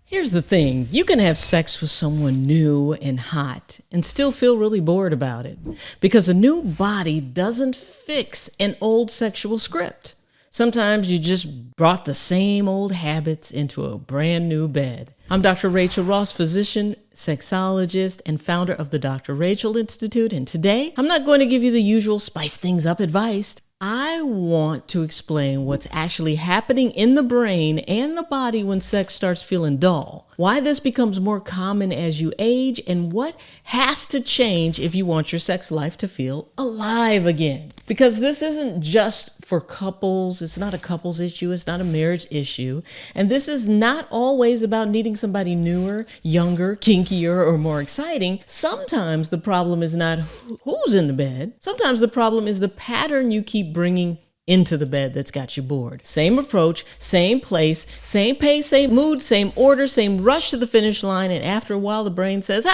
Here's the thing, you can have sex with someone new and hot and still feel really bored about it because a new body doesn't fix an old sexual script. Sometimes you just brought the same old habits into a brand new bed. I'm Dr. Rachael Ross, physician, sexologist, and founder of the Dr. Rachael Institute. And today, I'm not going to give you the usual spice things up advice. I want to explain what's actually happening in the brain and the body when sex starts feeling dull, why this becomes more common as you age, and what has to change if you want your sex life to feel alive again. Because this isn't just for couples, it's not a couples issue, it's not a marriage issue, and this is not always about needing somebody newer, younger, kinkier, or more exciting. Sometimes the problem is not who's in the bed. Sometimes the problem is the pattern you keep bringing into the bed that's got you bored. Same approach, same place, same pace, same mood, same order, same rush to the finish line, and after a while the brain says,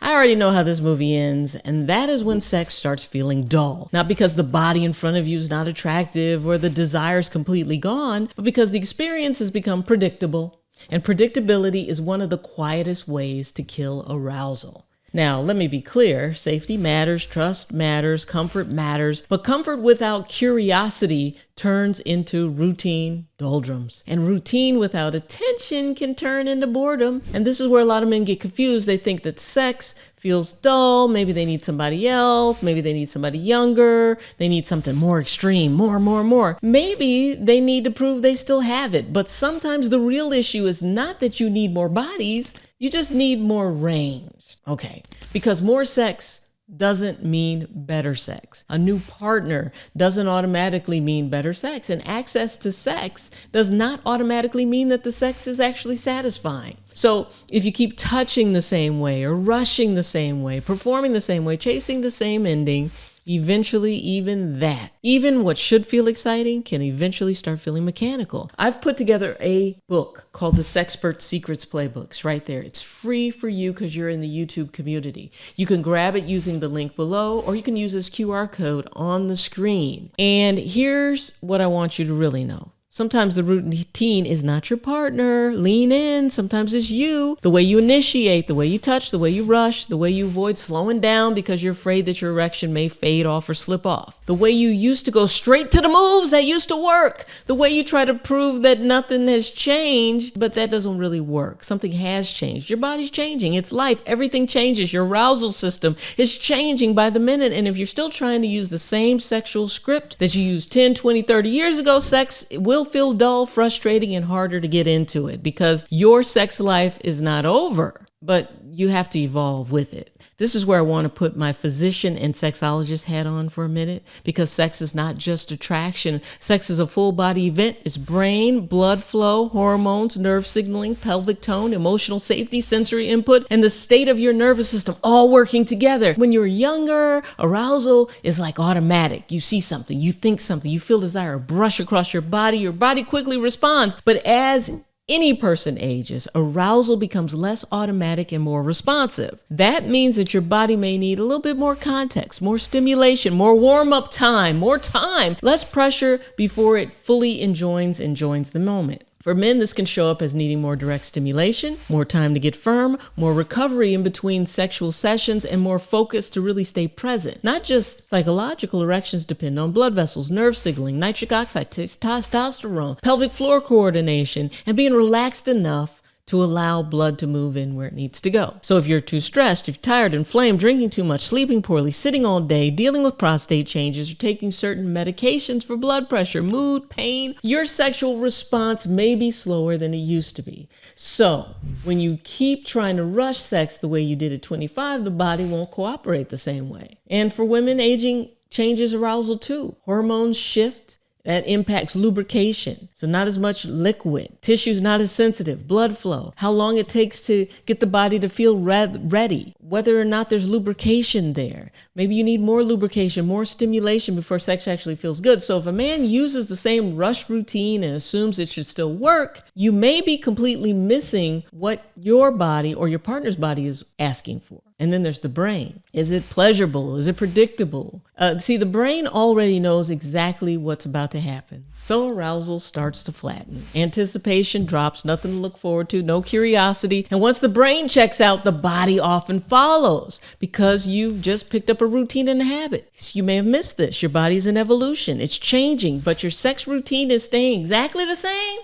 I already know how this movie ends, and that is when sex starts feeling dull. Not because the body in front of you is not attractive or the desire is completely gone, but because the experience has become predictable, and predictability is one of the quietest ways to kill arousal. Now, let me be clear, safety matters, trust matters, comfort matters, but comfort without curiosity turns into routine doldrums. And routine without attention can turn into boredom. And this is where a lot of men get confused. They think that sex feels dull, maybe they need somebody else, maybe they need somebody younger, they need something more extreme, more. Maybe they need to prove they still have it, but sometimes the real issue is not that you need more bodies, you just need more range. Okay, because more sex doesn't mean better sex. A new partner doesn't automatically mean better sex, and access to sex does not automatically mean that the sex is actually satisfying. So if you keep touching the same way or rushing the same way, performing the same way, chasing the same ending, eventually even what should feel exciting can eventually start feeling mechanical. I've put together a book called the Sexpert Secrets Playbooks right there. It's free for you because you're in the YouTube community. You can grab it using the link below, or you can use this QR code on the screen. And here's what I want you to really know. Sometimes the routine is not your partner. Lean in. Sometimes it's you. The way you initiate, the way you touch, the way you rush, the way you avoid slowing down because you're afraid that your erection may fade off or slip off. The way you used to go straight to the moves that used to work. The way you try to prove that nothing has changed, but that doesn't really work. Something has changed. Your body's changing. It's life. Everything changes. Your arousal system is changing by the minute. And if you're still trying to use the same sexual script that you used 10, 20, 30 years ago, sex will feel dull, frustrating, and harder to get into it because your sex life is not over, but you have to evolve with it. This is where I want to put my physician and sexologist hat on for a minute, because sex is not just attraction. Sex is a full body event. It's brain, blood flow, hormones, nerve signaling, pelvic tone, emotional safety, sensory input, and the state of your nervous system all working together. When you're younger, arousal is like automatic. You see something, you think something, you feel desire, brush across your body quickly responds. But as any person ages, arousal becomes less automatic and more responsive. That means that your body may need a little bit more context, more stimulation, more warm-up time, more time, less pressure before it fully enjoys the moment. For men, this can show up as needing more direct stimulation, more time to get firm, more recovery in between sexual sessions, and more focus to really stay present. Not just psychological erections depend on blood vessels, nerve signaling, nitric oxide, testosterone, pelvic floor coordination, and being relaxed enough to allow blood to move in where it needs to go. So if you're too stressed, if you're tired, inflamed, drinking too much, sleeping poorly, sitting all day, dealing with prostate changes, or taking certain medications for blood pressure, mood, pain, your sexual response may be slower than it used to be. So when you keep trying to rush sex the way you did at 25, the body won't cooperate the same way. And for women, aging changes arousal too. Hormones shift. That impacts lubrication. So not as much liquid. Tissue's not as sensitive. Blood flow. How long it takes to get the body to feel ready. Whether or not there's lubrication there. Maybe you need more lubrication, more stimulation before sex actually feels good. So if a man uses the same rush routine and assumes it should still work, you may be completely missing what your body or your partner's body is asking for. And then there's the brain. Is it pleasurable? Is it predictable? See, the brain already knows exactly what's about to happen. So arousal starts to flatten. Anticipation drops, nothing to look forward to, no curiosity. And once the brain checks out, the body often follows because you've just picked up a routine and a habit. You may have missed this. Your body's in evolution. It's changing, but your sex routine is staying exactly the same.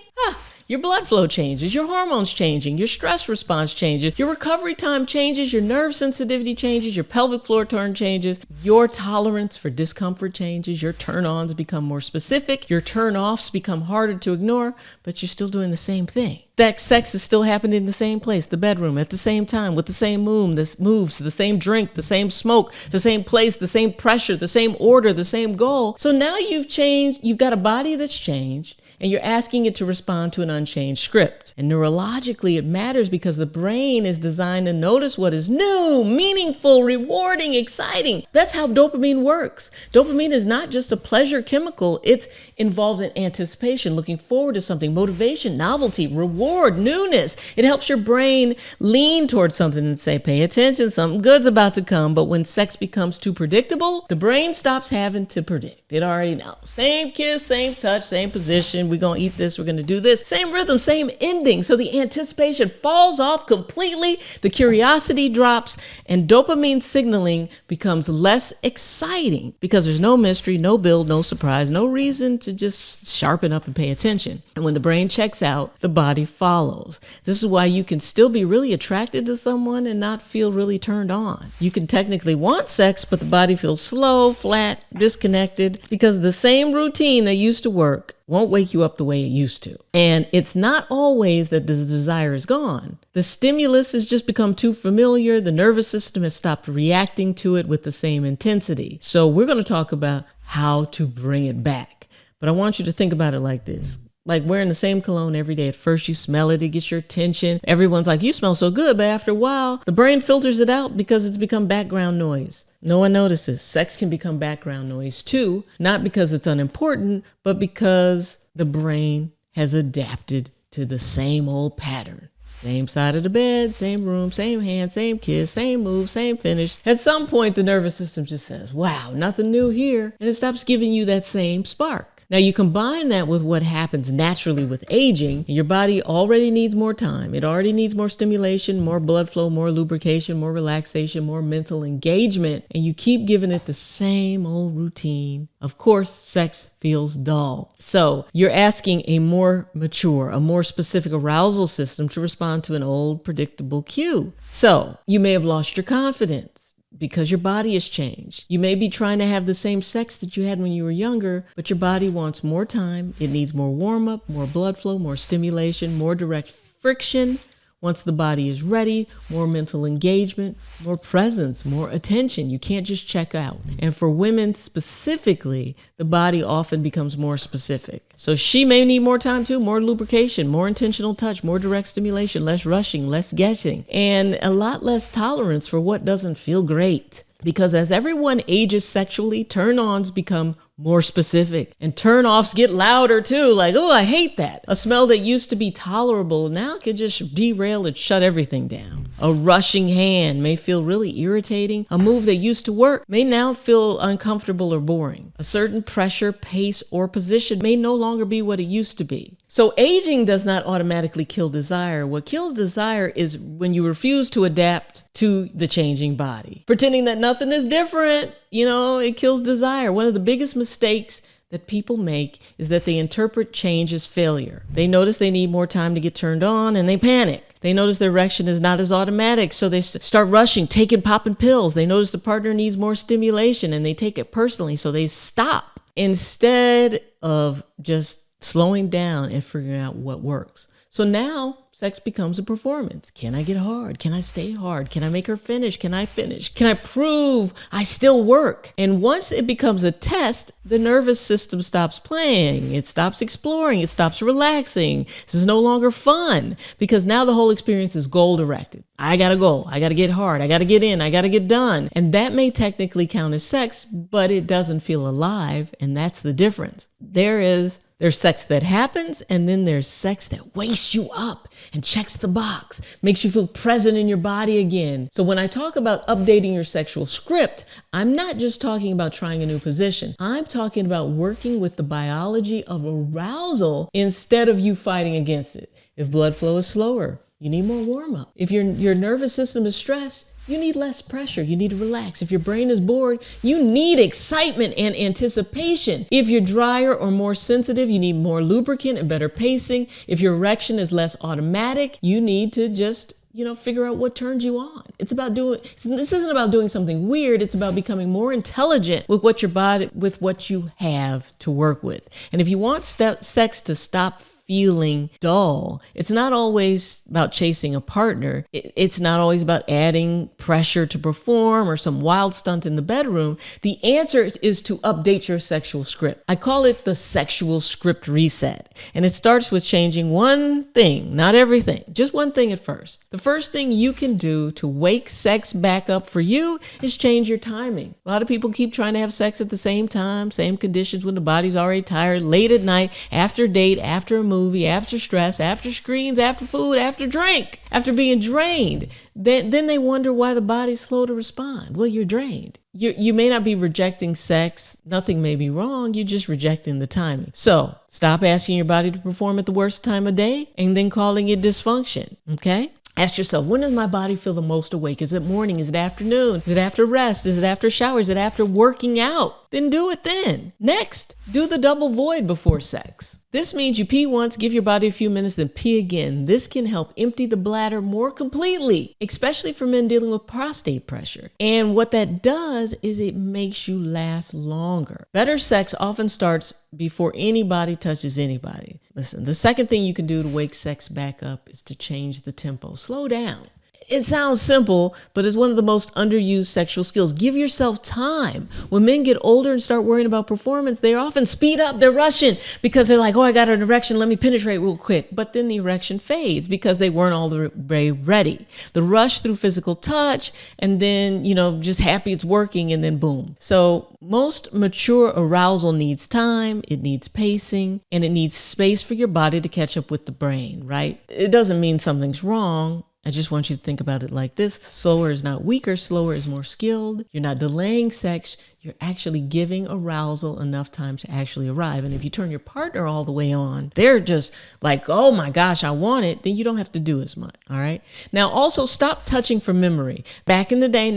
Your blood flow changes, your hormones changing, your stress response changes, your recovery time changes, your nerve sensitivity changes, your pelvic floor turn changes, your tolerance for discomfort changes, your turn-ons become more specific, your turn-offs become harder to ignore, but you're still doing the same thing. That sex is still happening in the same place, the bedroom, at the same time, with the same moves, the same drink, the same smoke, the same place, the same pressure, the same order, the same goal. So now you've changed, you've got a body that's changed, and you're asking it to respond to an unchanged script. And neurologically, it matters because the brain is designed to notice what is new, meaningful, rewarding, exciting. That's how dopamine works. Dopamine is not just a pleasure chemical. It's involved in anticipation, looking forward to something, motivation, novelty, reward, newness. It helps your brain lean towards something and say, pay attention, something good's about to come. But when sex becomes too predictable, the brain stops having to predict. It already knows. Same kiss, same touch, same position. We're going to eat this. We're going to do this. Same rhythm, same ending. So the anticipation falls off completely. The curiosity drops and dopamine signaling becomes less exciting because there's no mystery, no build, no surprise, no reason to just sharpen up and pay attention. And when the brain checks out, the body follows. This is why you can still be really attracted to someone and not feel really turned on. You can technically want sex, but the body feels slow, flat, disconnected because the same routine that used to work won't wake you up the way it used to. And it's not always that the desire is gone. The stimulus has just become too familiar. The nervous system has stopped reacting to it with the same intensity. So we're going to talk about how to bring it back. But I want you to think about it like this. Like wearing the same cologne every day. At first you smell it, it gets your attention. Everyone's like, you smell so good. But after a while, the brain filters it out because it's become background noise. No one notices. Sex can become background noise too, not because it's unimportant, but because the brain has adapted to the same old pattern. Same side of the bed, same room, same hand, same kiss, same move, same finish. At some point, the nervous system just says, wow, nothing new here. And it stops giving you that same spark. Now you combine that with what happens naturally with aging, and your body already needs more time. It already needs more stimulation, more blood flow, more lubrication, more relaxation, more mental engagement, and you keep giving it the same old routine. Of course, sex feels dull. So you're asking a more mature, a more specific arousal system to respond to an old, predictable cue. So you may have lost your confidence because your body has changed. You may be trying to have the same sex that you had when you were younger, but your body wants more time. It needs more warm-up, more blood flow, more stimulation, more direct friction. Once the body is ready, more mental engagement, more presence, more attention. You can't just check out. And for women specifically, the body often becomes more specific. So she may need more time too, more lubrication, more intentional touch, more direct stimulation, less rushing, less guessing, and a lot less tolerance for what doesn't feel great. Because as everyone ages sexually, turn-ons become more specific and turn-offs get louder too. Like, oh, I hate that. A smell that used to be tolerable now can just derail and shut everything down. A rushing hand may feel really irritating. A move that used to work may now feel uncomfortable or boring. A certain pressure, pace, or position may no longer be what it used to be. So aging does not automatically kill desire. What kills desire is when you refuse to adapt to the changing body. Pretending that nothing is different, it kills desire. One of the biggest mistakes that people make is that they interpret change as failure. They notice they need more time to get turned on and they panic. They notice their erection is not as automatic, so they start rushing, popping pills. They notice the partner needs more stimulation and they take it personally, so they stop instead of just slowing down and figuring out what works. So now sex becomes a performance. Can I get hard? Can I stay hard? Can I make her finish? Can I finish? Can I prove I still work? And once it becomes a test, the nervous system stops playing. It stops exploring. It stops relaxing. This is no longer fun because now the whole experience is goal directed. I got a goal. I got to get hard. I got to get in. I got to get done. And that may technically count as sex, but it doesn't feel alive. And that's the difference. There's sex that happens, and then there's sex that wakes you up and checks the box, makes you feel present in your body again. So when I talk about updating your sexual script, I'm not just talking about trying a new position. I'm talking about working with the biology of arousal instead of you fighting against it. If blood flow is slower, you need more warm up. If your nervous system is stressed, you need less pressure. You need to relax. If your brain is bored, you need excitement and anticipation. If you're drier or more sensitive, you need more lubricant and better pacing. If your erection is less automatic, you need to just figure out what turns you on. This isn't about doing something weird. It's about becoming more intelligent with what you have to work with. And if you want sex to stop feeling dull, it's not always about chasing a partner. It's not always about adding pressure to perform or some wild stunt in the bedroom. The answer is to update your sexual script. I call it the sexual script reset. And it starts with changing one thing, not everything, just one thing at first. The first thing you can do to wake sex back up for you is change your timing. A lot of people keep trying to have sex at the same time, same conditions when the body's already tired, late at night, after a date, after a movie, after stress, after screens, after food, after drink, after being drained. Then they wonder why the body's slow to respond. Well, you're drained. You may not be rejecting sex. Nothing may be wrong. You're just rejecting the timing. So stop asking your body to perform at the worst time of day and then calling it dysfunction. Okay? Ask yourself, when does my body feel the most awake? Is it morning? Is it afternoon? Is it after rest? Is it after shower? Is it after working out? Then do it then. Next, do the double void before sex. This means you pee once, give your body a few minutes, then pee again. This can help empty the bladder more completely, especially for men dealing with prostate pressure. And what that does is it makes you last longer. Better sex often starts before anybody touches anybody. Listen, the second thing you can do to wake sex back up is to change the tempo. Slow down. It sounds simple, but it's one of the most underused sexual skills. Give yourself time. When men get older and start worrying about performance, they often speed up. They're rushing because they're like, oh, I got an erection. Let me penetrate real quick. But then the erection fades because they weren't all the way ready. The rush through physical touch and then, just happy it's working and then boom. So most mature arousal needs time, it needs pacing, and it needs space for your body to catch up with the brain, right? It doesn't mean something's wrong. I just want you to think about it like this. Slower is not weaker. Slower is more skilled. You're not delaying sex. You're actually giving arousal enough time to actually arrive. And if you turn your partner all the way on, they're just like, oh my gosh, I want it. Then you don't have to do as much. All right. Now also stop touching from memory. Back in the day,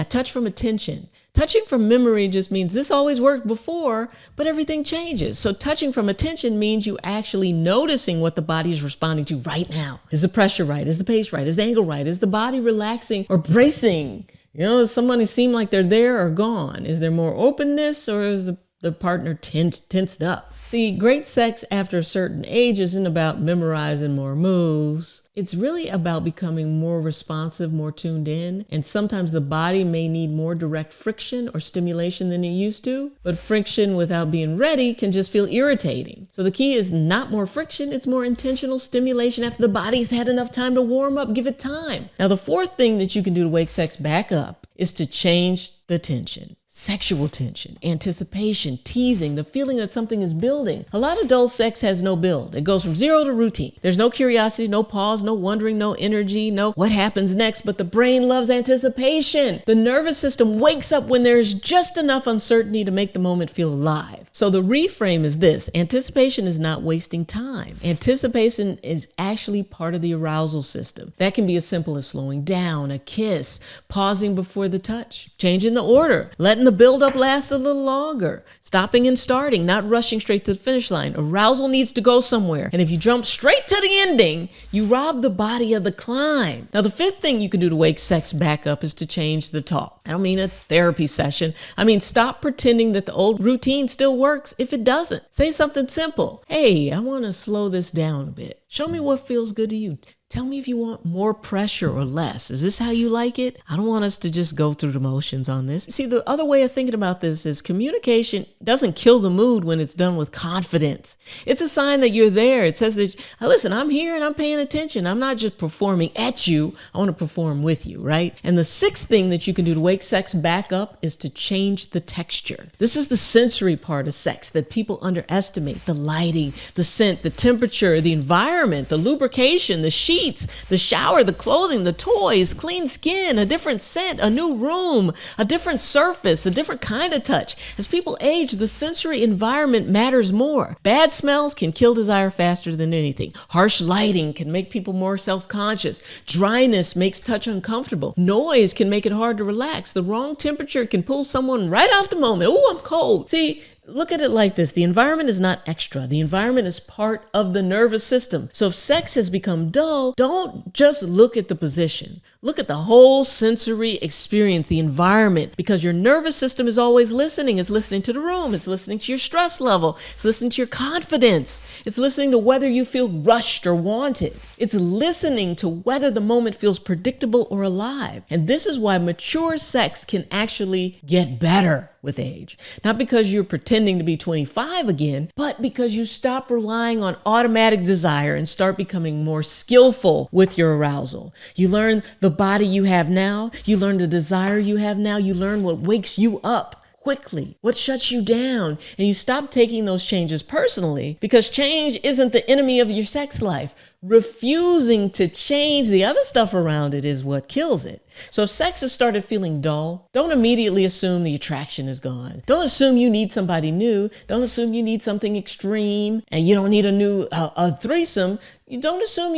touch from attention. Touching from memory just means this always worked before, but everything changes. So touching from attention means you actually noticing what the body is responding to right now. Is the pressure right? Is the pace right? Is the angle right? Is the body relaxing or bracing? Does somebody seem like they're there or gone? Is there more openness or is the partner tensed up? See, great sex after a certain age isn't about memorizing more moves. It's really about becoming more responsive, more tuned in. And sometimes the body may need more direct friction or stimulation than it used to. But friction without being ready can just feel irritating. So the key is not more friction. It's more intentional stimulation after the body's had enough time to warm up. Give it time. Now, the fourth thing that you can do to wake sex back up is to change the tension. Sexual tension, anticipation, teasing, the feeling that something is building. A lot of dull sex has no build. It goes from zero to routine. There's no curiosity, no pause, no wondering, no energy, no what happens next, but the brain loves anticipation. The nervous system wakes up when there's just enough uncertainty to make the moment feel alive. So the reframe is this: anticipation is not wasting time. Anticipation is actually part of the arousal system. That can be as simple as slowing down, a kiss, pausing before the touch, changing the order, letting the buildup last a little longer, stopping and starting, not rushing straight to the finish line. Arousal needs to go somewhere. And if you jump straight to the ending, you rob the body of the climb. Now, the fifth thing you can do to wake sex back up is to change the talk. I don't mean a therapy session. I mean, stop pretending that the old routine still works if it doesn't. Say something simple. Hey, I want to slow this down a bit. Show me what feels good to you. Tell me if you want more pressure or less. Is this how you like it? I don't want us to just go through the motions on this. See, the other way of thinking about this is communication doesn't kill the mood when it's done with confidence. It's a sign that you're there. It says that, listen, I'm here and I'm paying attention. I'm not just performing at you. I want to perform with you, right? And the sixth thing that you can do to wake sex back up is to change the texture. This is the sensory part of sex that people underestimate. The lighting, the scent, the temperature, the environment, the lubrication, the sheets, the shower, the clothing, the toys, clean skin, a different scent, a new room, a different surface, a different kind of touch. As people age, the sensory environment matters more. Bad smells can kill desire faster than anything. Harsh lighting can make people more self-conscious. Dryness makes touch uncomfortable. Noise can make it hard to relax. The wrong temperature can pull someone right out the moment. Oh, I'm cold. See, look at it like this. The environment is not extra. The environment is part of the nervous system. So if sex has become dull, don't just look at the position. Look at the whole sensory experience, the environment, because your nervous system is always listening. It's listening to the room. It's listening to your stress level. It's listening to your confidence. It's listening to whether you feel rushed or wanted. It's listening to whether the moment feels predictable or alive. And this is why mature sex can actually get better with age. Not because you're pretending to be 25 again, but because you stop relying on automatic desire and start becoming more skillful with your arousal. You learn the body you have now. You learn the desire you have now. You learn what wakes you up quickly, what shuts you down, and you stop taking those changes personally, because change isn't the enemy of your sex life. Refusing to change the other stuff around it is what kills it. So if sex has started feeling dull, don't immediately assume the attraction is gone. Don't assume you need somebody new. Don't assume you need something extreme and you don't need a threesome. You don't assume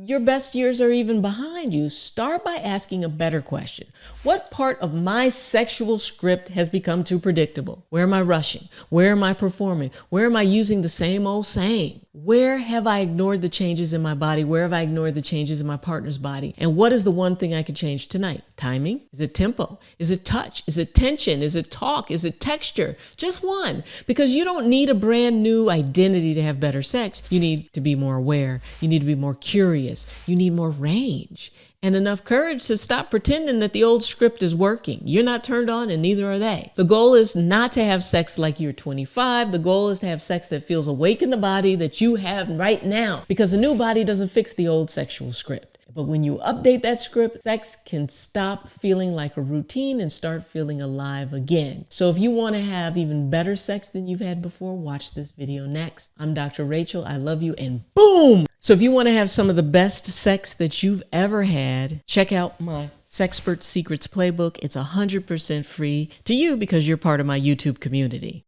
your best years are even behind you. Start by asking a better question. What part of my sexual script has become too predictable? Where am I rushing? Where am I performing? Where am I using the same old same? Where have I ignored the changes in my body? Where have I ignored the changes in my partner's body? And what is the one thing I could change tonight? Timing? Is it tempo? Is it touch? Is it tension? Is it talk? Is it texture? Just one. Because you don't need a brand new identity to have better sex. You need to be more aware. You need to be more curious. You need more range. And enough courage to stop pretending that the old script is working. You're not turned on and neither are they. The goal is not to have sex like you're 25. The goal is to have sex that feels awake in the body that you have right now, because a new body doesn't fix the old sexual script. But when you update that script, sex can stop feeling like a routine and start feeling alive again. So if you want to have even better sex than you've had before, watch this video next. I'm Dr. Rachel. I love you, and boom! So if you want to have some of the best sex that you've ever had, check out my Sexpert Secrets Playbook. It's 100% free to you because you're part of my YouTube community.